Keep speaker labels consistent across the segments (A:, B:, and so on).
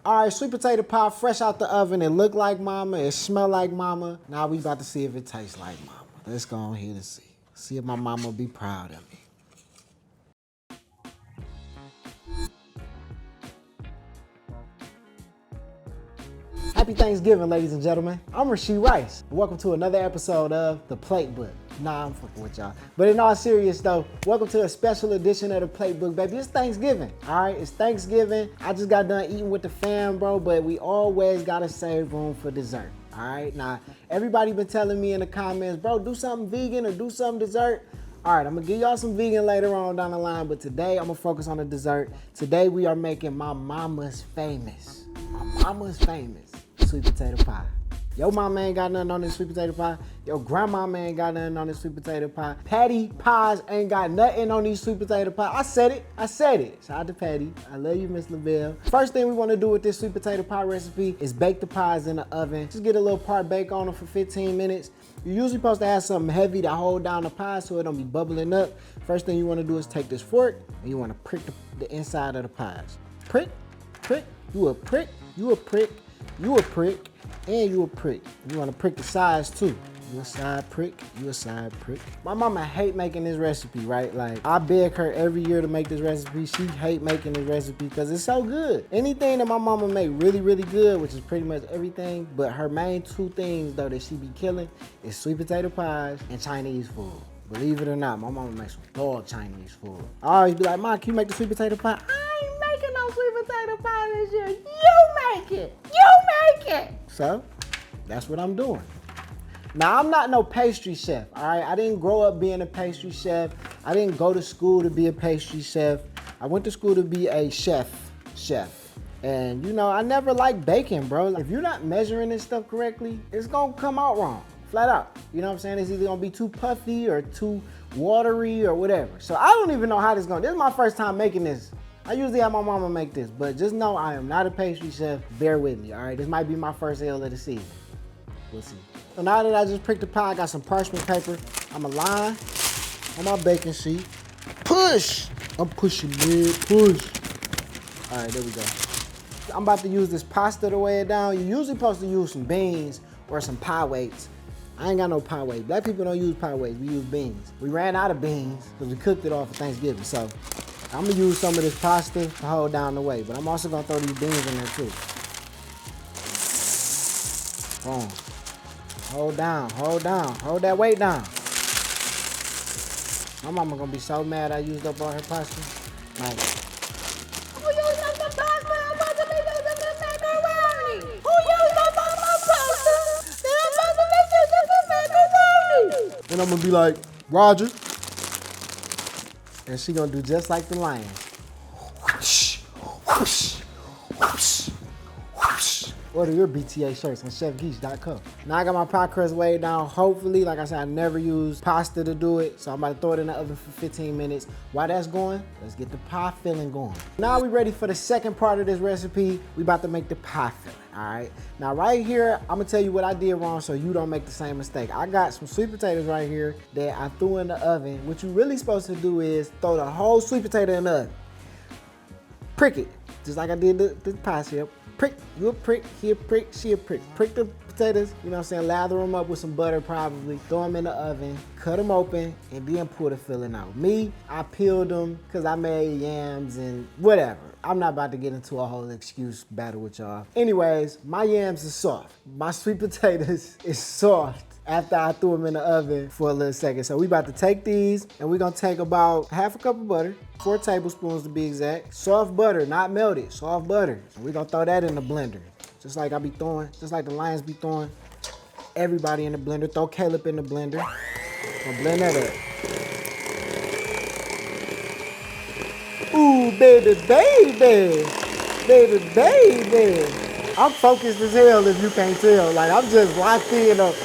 A: All right, sweet potato pie, fresh out the oven. It look like mama, it smell like mama. Now we about to see if it tastes like mama. Let's go on here to see. See if my mama will be proud of me. Happy Thanksgiving, ladies and gentlemen. I'm Rasheed Rice. Welcome to another episode of The Platebook. Nah, I'm fucking with y'all. But in all serious though, welcome to a special edition of The Platebook, baby. It's Thanksgiving, all right? It's Thanksgiving. I just got done eating with the fam, bro, but we always gotta save room for dessert, all right? Now, everybody been telling me in the comments, bro, do something vegan or do something dessert. All right, I'm gonna give y'all some vegan later on down the line, but today I'm gonna focus on the dessert. Today we are making my mama's famous. My mama's famous sweet potato pie. Your mama ain't got nothing on this sweet potato pie. Your grandmama ain't got nothing on this sweet potato pie. Patty pies ain't got nothing on these sweet potato pie. I said it. Shout out to Patty. I love you, Miss LaBelle. First thing we want to do with this sweet potato pie recipe is bake the pies in the oven. Just get a little part bake on them for 15 minutes. You're usually supposed to have something heavy to hold down the pie so it don't be bubbling up. First thing you want to do is take this fork and you want to prick the inside of the pies. Prick, prick, you a prick, you a prick, you a prick, and you a prick. You want to prick the sides too. You a side prick, you a side prick. My mama hate making this recipe, right? Like, I beg her every year to make this recipe. She hate making this recipe because it's so good. Anything that my mama make really, really good, which is pretty much everything, but her main two things though that she be killing is sweet potato pies and Chinese food. Believe it or not, my mama makes some dog Chinese food. I always be like, Mom, can you make the sweet potato pie? I ain't making no sweet potato pie this year. You make it. You make it. So, that's what I'm doing. Now, I'm not no pastry chef, all right? I didn't grow up being a pastry chef. I didn't go to school to be a pastry chef. I went to school to be a chef. And, you know, I never liked baking, bro. If you're not measuring this stuff correctly, it's gonna come out wrong. Flat out. You know what I'm saying? It's either gonna be too puffy or too watery or whatever. So I don't even know how this is going. This is my first time making this. I usually have my mama make this, but just know I am not a pastry chef. Bear with me, all right? This might be my first L of the season. We'll see. So now that I just pricked the pie, I got some parchment paper. I'm gonna line on my baking sheet. Push! I'm pushing, man, push. All right, there we go. I'm about to use this pasta to weigh it down. You're usually supposed to use some beans or some pie weights. I ain't got no pie weight. Black people don't use pie weights, we use beans. We ran out of beans because we cooked it all for Thanksgiving. So I'm gonna use some of this pasta to hold down the weight, but I'm also gonna throw these beans in there too. Boom. Hold down, hold down, hold that weight down. My mama gonna be so mad I used up all her pasta. Like, who used up the pasta? I'm about to make the macaroni. Who used up all my pasta? I'm about to make the macaroni. And I'm gonna be like, Roger. And she gonna do just like the lion. Whoosh, whoosh, whoosh, whoosh. Order your BTA shirts on chefgeech.com. Now I got my pie crust weighed down. Hopefully, like I said, I never use pasta to do it. So I'm about to throw it in the oven for 15 minutes. While that's going, let's get the pie filling going. Now we ready for the second part of this recipe. We about to make the pie filling, all right? Now right here, I'm gonna tell you what I did wrong so you don't make the same mistake. I got some sweet potatoes right here that I threw in the oven. What you're really supposed to do is throw the whole sweet potato in the oven. Prick it, just like I did the pie shape. Prick, you a prick, he a prick, she a prick. Prick the potatoes, you know what I'm saying? Lather them up with some butter probably. Throw them in the oven, cut them open, and then pour the filling out. Me, I peeled them because I made yams and whatever. I'm not about to get into a whole excuse battle with y'all. Anyways, my yams is soft. My sweet potatoes is soft after I threw them in the oven for a little second. So we about to take these and we're gonna take about half a cup of butter, 4 tablespoons to be exact. Soft butter, not melted, soft butter. So we're gonna throw that in the blender. Just like I be throwing, just like the Lions be throwing everybody in the blender. Throw Caleb in the blender. Gonna blend that up. Ooh, baby, baby, baby, baby. I'm focused as hell if you can't tell. Like, I'm just locked in up.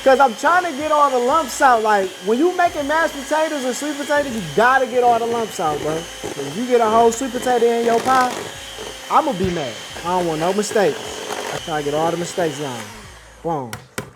A: Cause I'm trying to get all the lumps out. Like, when you making mashed potatoes or sweet potatoes, you gotta get all the lumps out, bro. If you get a whole sweet potato in your pie, I'ma be mad. I don't want no mistakes. I try to get all the mistakes out. Boom.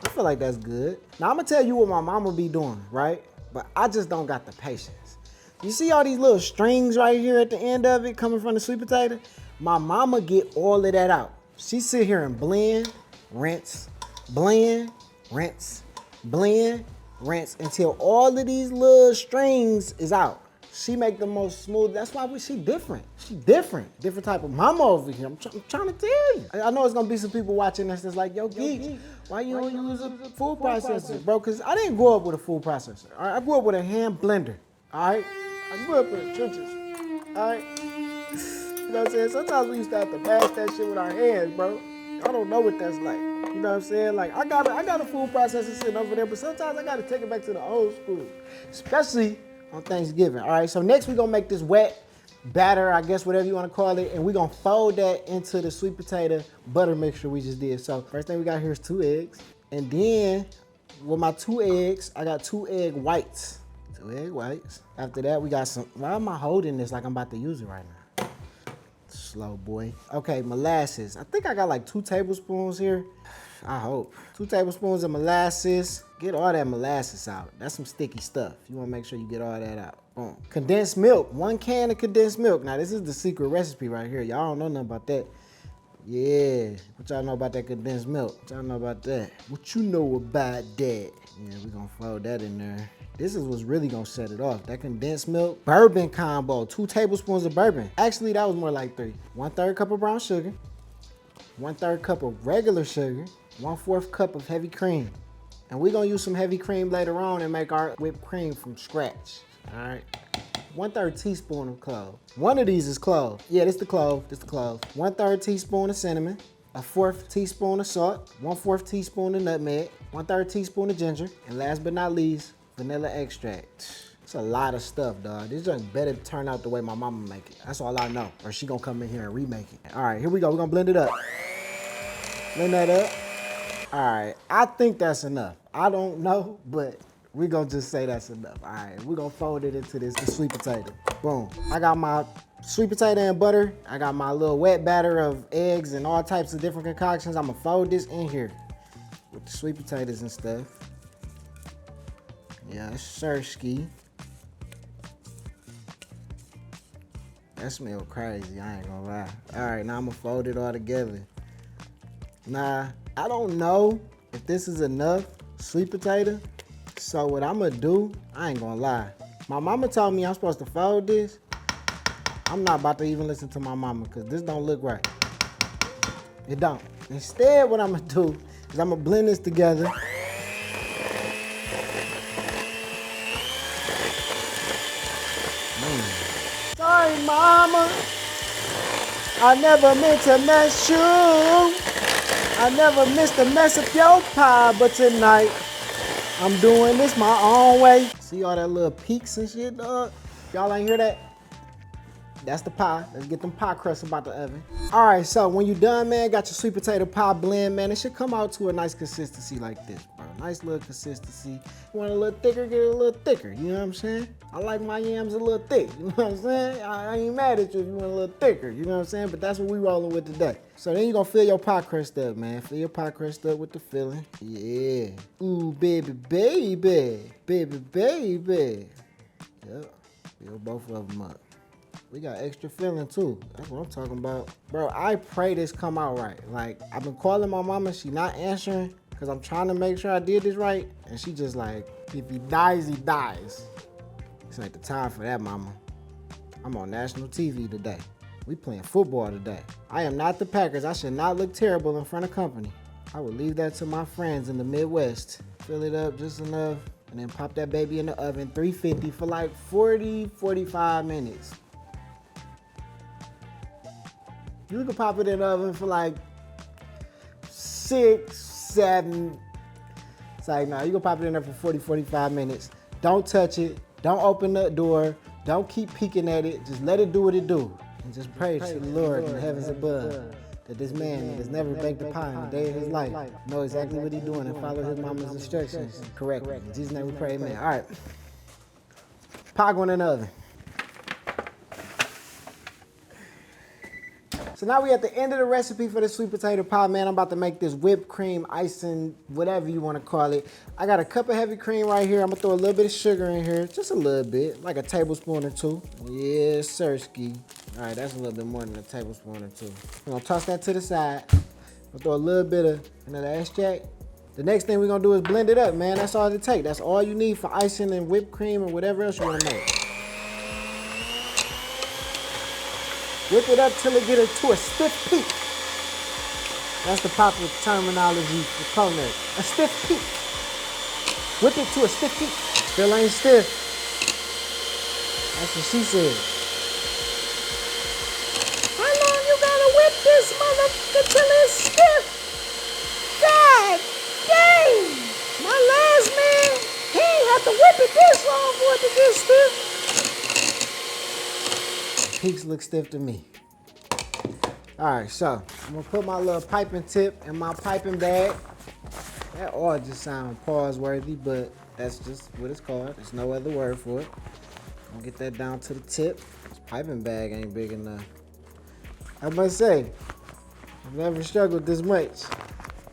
A: I feel like that's good. Now, I'm gonna tell you what my mama be doing, right? But I just don't got the patience. You see all these little strings right here at the end of it coming from the sweet potato? My mama get all of that out. She sit here and blend, rinse, blend, rinse, blend, rinse until all of these little strings is out. She make the most smooth. That's why she different. She different. Different type of mama over here. I'm trying to tell you. I know it's gonna be some people watching this that's like, yo, Geech, why you don't use a food processor, bro? Because I didn't grow up with a food processor. All right? I grew up with a hand blender. All right? I grew up in the trenches. All right? You know what I'm saying? Sometimes we used to have to mash that shit with our hands, bro. I don't know what that's like. You know what I'm saying? Like, I got a food processor sitting over there, but sometimes I gotta take it back to the old school, especially on Thanksgiving. All right, so next we're gonna make this wet batter, I guess, whatever you wanna call it, and we're gonna fold that into the sweet potato butter mixture we just did. So first thing we got here is 2 eggs. And then with my 2 eggs, I got 2 egg whites. 2 egg whites. After that, we got some, why am I holding this like I'm about to use it right now? Slow boy. Okay, molasses. I think I got like 2 tablespoons here. I hope. 2 tablespoons of molasses. Get all that molasses out. That's some sticky stuff. You wanna make sure you get all that out. Boom. Condensed milk. 1 can of condensed milk. Now this is the secret recipe right here. Y'all don't know nothing about that. Yeah. What y'all know about that condensed milk? What y'all know about that? What you know about that? Yeah, we gonna fold that in there. This is what's really gonna set it off. That condensed milk, bourbon combo, 2 tablespoons of bourbon. Actually, that was more like 3. 1/3 cup of brown sugar, 1/3 cup of regular sugar, 1/4 cup of heavy cream. And we're gonna use some heavy cream later on and make our whipped cream from scratch, all right? 1/3 teaspoon of clove. One of these is clove. Yeah, this the clove, 1/3 teaspoon of cinnamon, 1/4 teaspoon of salt, 1/4 teaspoon of nutmeg, 1/3 teaspoon of ginger, and last but not least, vanilla extract. It's a lot of stuff, dog. This just better turn out the way my mama make it. That's all I know. Or she gonna come in here and remake it. All right, here we go. We're gonna blend it up. Blend that up. All right, I think that's enough. I don't know, but we're gonna just say that's enough. All right, we're gonna fold it into the sweet potato. Boom. I got my sweet potato and butter. I got my little wet batter of eggs and all types of different concoctions. I'm gonna fold this in here with the sweet potatoes and stuff. Yeah, sirski. That smells crazy, I ain't gonna lie. All right, now I'm gonna fold it all together. Nah, I don't know if this is enough sweet potato. So what I'm gonna do, I ain't gonna lie. My mama told me I'm supposed to fold this. I'm not about to even listen to my mama because this don't look right. It don't. Instead, what I'm gonna do is I'm gonna blend this together. Sorry, mama. I never meant to mess you. I never missed to mess up your pie, but tonight I'm doing this my own way. See all that little peaks and shit, dog? Y'all ain't hear that? That's the pie. Let's get them pie crusts about the oven. All right, so when you're done, man, got your sweet potato pie blend, man, it should come out to a nice consistency like this, bro. Nice little consistency. You want it a little thicker, get it a little thicker. You know what I'm saying? I like my yams a little thick. You know what I'm saying? I ain't mad at you if you want a little thicker. You know what I'm saying? But that's what we rolling with today. So then you're gonna fill your pie crust up, man. Fill your pie crust up with the filling. Yeah. Ooh, baby, baby. Baby, baby. Yep. Fill both of them up. We got extra filling too. That's what I'm talking about. Bro, I pray this come out right. Like, I've been calling my mama, she not answering because I'm trying to make sure I did this right. And she just like, if he dies, he dies. This ain't the time for that, mama. I'm on national TV today. We playing football today. I am not the Packers. I should not look terrible in front of company. I would leave that to my friends in the Midwest. Fill it up just enough and then pop that baby in the oven, 350 for like 40, 45 minutes. You can pop it in the oven for like 6, 7. It's like, nah, you can pop it in there for 40, 45 minutes. Don't touch it. Don't open the door. Don't keep peeking at it. Just let it do what it do. And just pray to the Lord in the heavens above that this man that has never baked a pie in a day of his life know exactly what he's doing and follow his mama's instructions correctly. In Jesus' name we pray, amen. All right. Pie going in the oven. So now we at the end of the recipe for the sweet potato pie, man. I'm about to make this whipped cream, icing, whatever you want to call it. I got a cup of heavy cream right here. I'm gonna throw a little bit of sugar in here, just a little bit, like a tablespoon or 2. Yes, sirski. All right, that's a little bit more than a tablespoon or two. We're gonna toss that to the side. We'll throw a little bit of another extract. The next thing we're gonna do is blend it up, man. That's all it takes. That's all you need for icing and whipped cream or whatever else you wanna make. Whip it up till it gets to a stiff peak. That's the popular terminology for culinary. A stiff peak. Whip it to a stiff peak. Still ain't stiff. That's what she said. How long you gotta whip this motherfucker till it's stiff? God dang! My last man, he ain't have to whip it this long for it to get stiff. Peaks look stiff to me. All right, so I'm gonna put my little piping tip in my piping bag. That all just sounds pause worthy, but that's just what it's called. There's no other word for it. I'm gonna get that down to the tip. This piping bag ain't big enough. I must say, I've never struggled this much.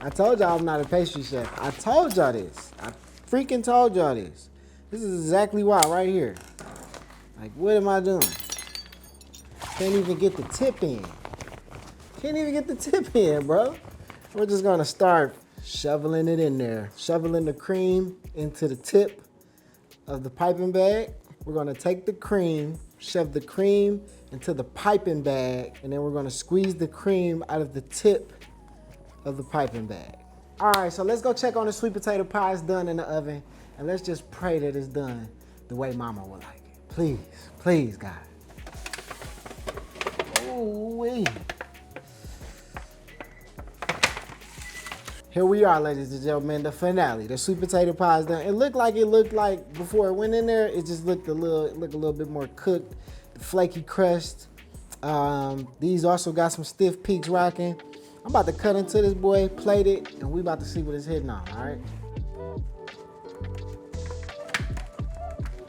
A: I told y'all I'm not a pastry chef. I told y'all this. I freaking told y'all this. This is exactly why right here. Like, what am I doing? Can't even get the tip in. Can't even get the tip in, bro. We're just gonna start shoveling it in there. Shoveling the cream into the tip of the piping bag. We're gonna take the cream, shove the cream into the piping bag, and then we're gonna squeeze the cream out of the tip of the piping bag. All right, so let's go check on the sweet potato pie. It's done in the oven, and let's just pray that it's done the way Mama would like it. Please, please, God. Ooh-wee. Here we are, ladies and gentlemen, the finale. The sweet potato pie is done. It looked like before it went in there. It just looked a little bit more cooked. The flaky crust. These also got some stiff peaks rocking. I'm about to cut into this boy, plate it, and we about to see what it's hitting on, all right?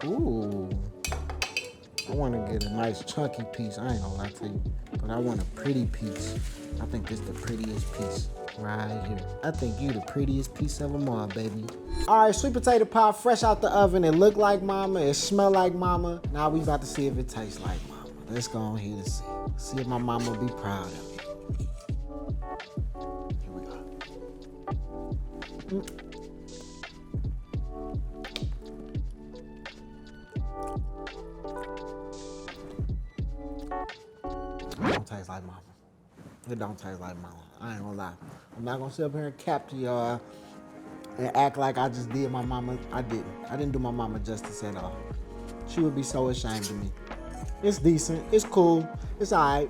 A: Ooh. I want to get a nice chunky piece. I ain't gonna lie to you, but I want a pretty piece. I think this is the prettiest piece right here. I think you the prettiest piece of them all, baby. All right, sweet potato pie, fresh out the oven. It look like Mama. It smell like Mama. Now we about to see if it tastes like Mama. Let's go on here to see. See if my Mama will be proud of me. Here we go. It don't taste like Mama. It don't taste like Mama. I ain't gonna lie. I'm not gonna sit up here and cap to y'all and act like I just did my mama. I didn't. I didn't do my mama justice at all. She would be so ashamed of me. It's decent. It's cool. It's all right.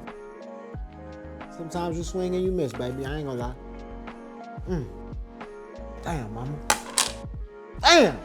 A: Sometimes you swing and you miss, baby. I ain't gonna lie. Damn, Mama. Damn.